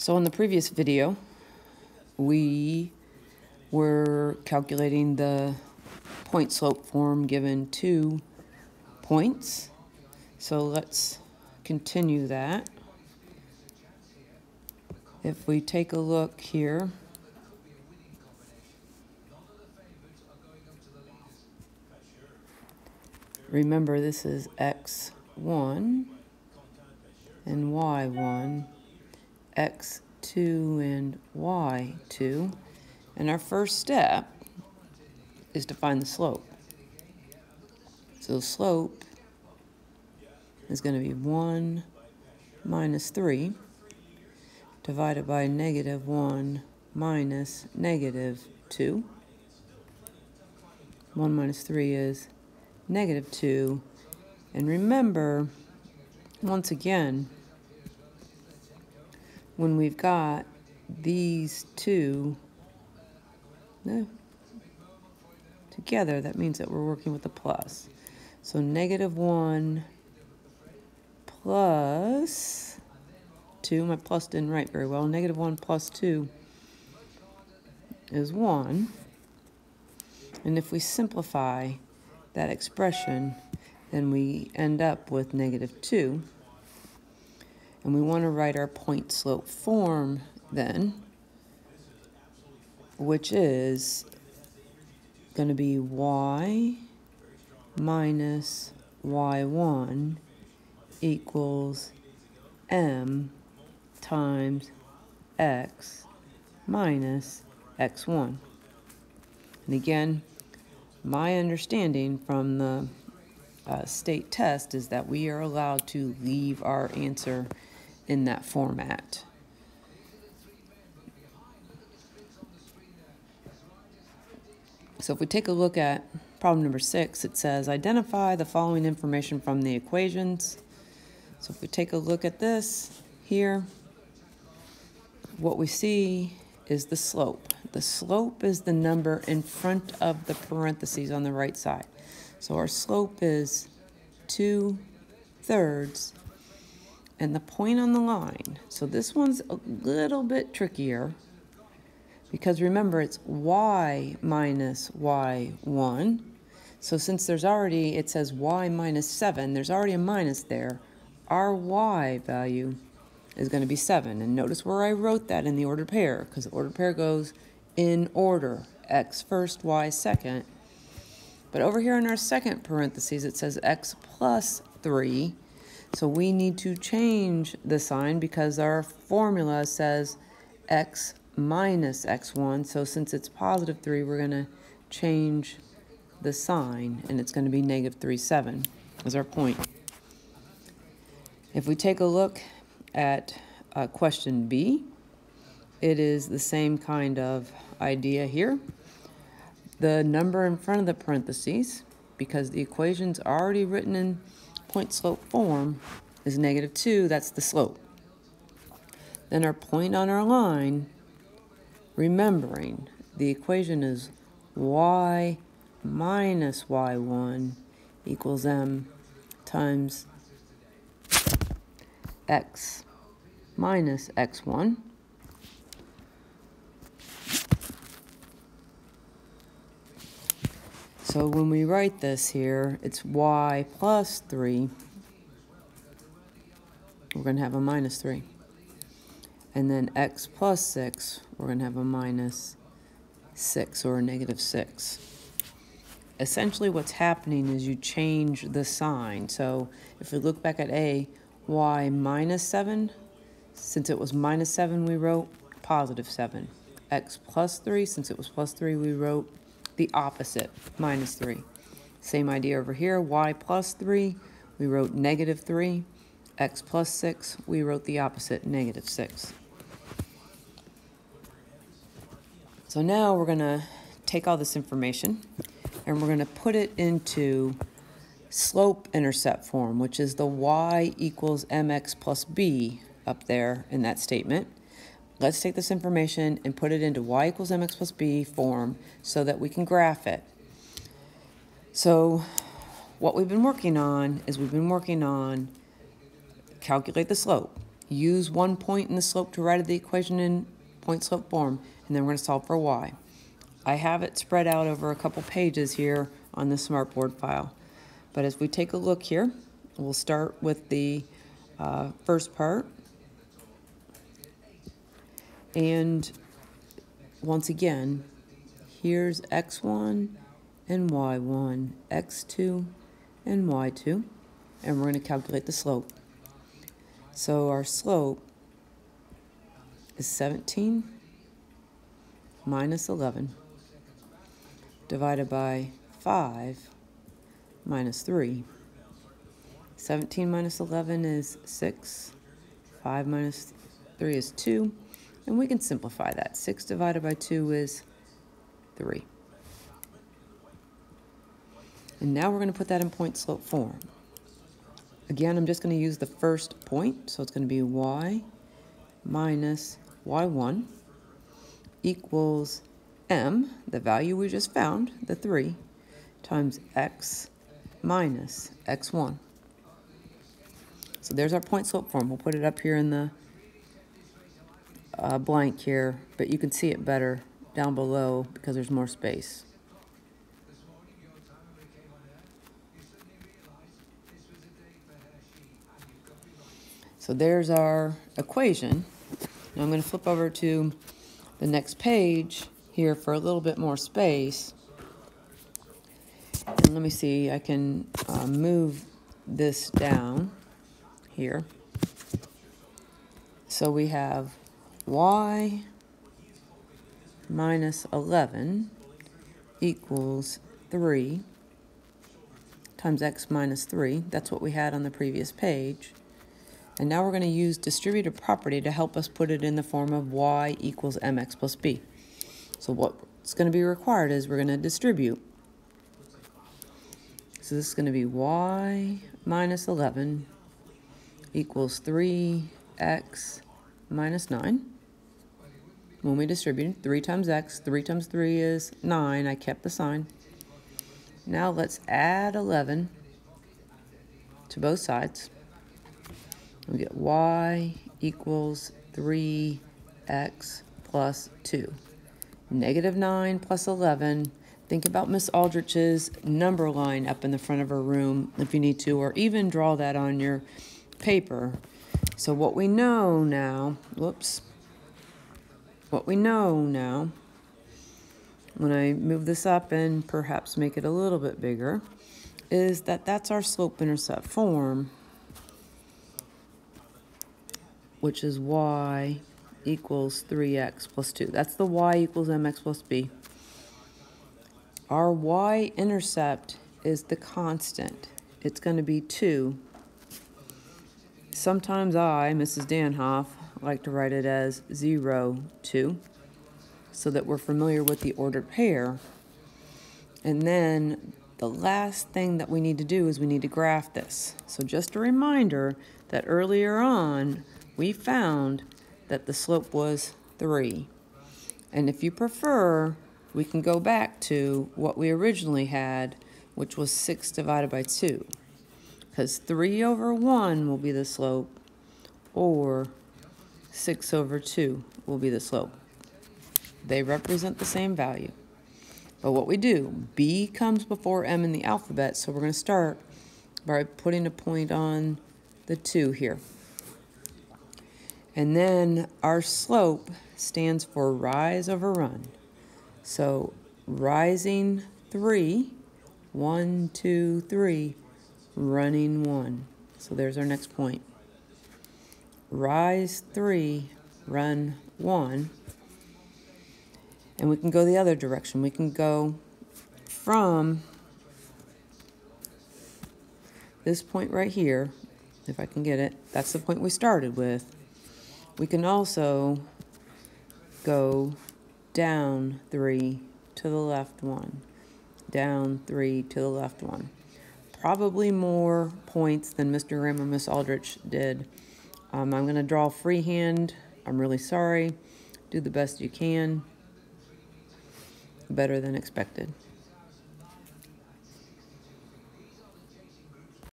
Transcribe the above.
So in the previous video, we were calculating the point slope form given 2 points. So let's continue that. If we take a look here, remember this is x1 and y1, x2 and y2, and our first step is to find the slope. So the slope is going to be 1 minus 3 divided by -1 minus -2. 1 minus 3 is -2. And remember, once again, when we've got these two together, that means that we're working with a plus. So -1 plus 2, my plus didn't write very well, -1 plus 2 is 1. And if we simplify that expression, then we end up with -2. And we want to write our point slope form then, which is going to be y minus y1 equals m times x minus x1. And again, my understanding from the state test is that we are allowed to leave our answer in that format. So if we take a look at problem number 6, it says identify the following information from the equations. So if we take a look at this here, what we see is the slope. The slope is the number in front of the parentheses on the right side. So our slope is 2/3, and the point on the line. So this one's a little bit trickier because remember it's y minus y1. So since there's already, it says y minus 7, there's already a minus there. Our y value is going to be 7. And notice where I wrote that in the ordered pair, because the ordered pair goes in order, x first, y second. But over here in our second parentheses, it says x plus 3. So we need to change the sign because our formula says x minus x1. So since it's positive 3, we're going to change the sign, and it's going to be -3/7 is our point. If we take a look at question B, it is the same kind of idea here. The number in front of the parentheses, because the equation's already written in point slope form, is -2, that's the slope. Then our point on our line, remembering the equation is y minus y1 equals m times x minus x1. So when we write this here, it's y plus 3. We're going to have a minus 3. And then x plus 6, we're going to have a minus 6 or a -6. Essentially what's happening is you change the sign. So if we look back at A, y minus 7, since it was -7, we wrote +7. X plus 3, since it was +3, we wrote the opposite, -3. Same idea over here, y plus 3, we wrote -3. X plus 6, we wrote the opposite, -6. So now we're going to take all this information and we're going to put it into slope-intercept form, which is the y equals mx plus b up there in that statement. Let's take this information and put it into y equals mx plus b form so that we can graph it. So what we've been working on is calculate the slope. use 1 point in the slope to write the equation in point slope form, and then we're going to solve for y. I have it spread out over a couple pages here on the Smartboard file. But as we take a look here, we'll start with the first part. And once again, here's x1 and y1, x2 and y2, and we're going to calculate the slope. So our slope is 17 minus 11 divided by 5 minus 3. 17 minus 11 is 6. 5 minus 3 is 2. And we can simplify that. 6 divided by 2 is 3. And now we're going to put that in point slope form. Again, I'm just going to use the first point. So it's going to be y minus y1 equals m, the value we just found, the 3, times x minus x1. So there's our point slope form. We'll put it up here in the blank here, but you can see it better down below because there's more space. So there's our equation. Now I'm going to flip over to the next page here for a little bit more space. And let me see, I can move this down here. So we have y minus 11 equals 3 times x minus 3. That's what we had on the previous page. And now we're going to use distributive property to help us put it in the form of y equals mx plus b. So what's going to be required is we're going to distribute. So this is going to be y minus 11 equals 3x minus 9. When we distribute, 3 times x, 3 times 3 is 9. I kept the sign. Now let's add 11 to both sides. We get y equals 3x plus 2. Negative 9 plus 11. Think about Miss Aldrich's number line up in the front of her room if you need to, or even draw that on your paper. So what we know now, when I move this up and perhaps make it a little bit bigger, is that that's our slope-intercept form, which is y equals 3x plus 2. That's the y equals mx plus b. Our y-intercept is the constant. It's going to be 2. Sometimes I, Mrs. Danhoff, like to write it as 0, 2, so that we're familiar with the ordered pair. And then the last thing that we need to do is we need to graph this. So just a reminder that earlier on, we found that the slope was 3. And if you prefer, we can go back to what we originally had, which was 6 divided by 2. Because 3 over 1 will be the slope, or 6 over 2 will be the slope. They represent the same value. But what we do, B comes before M in the alphabet, so we're going to start by putting a point on the 2 here. And then our slope stands for rise over run. So rising 3, 1, 2, 3, running 1. So there's our next point. Rise 3, run 1. And we can go the other direction. We can go from this point right here, if I can get it. That's the point we started with. We can also go down 3 to the left 1, down 3 to the left 1. Probably more points than Mr. Grimm or Miss Aldrich did. I'm going to draw freehand. I'm really sorry. Do the best you can. Better than expected.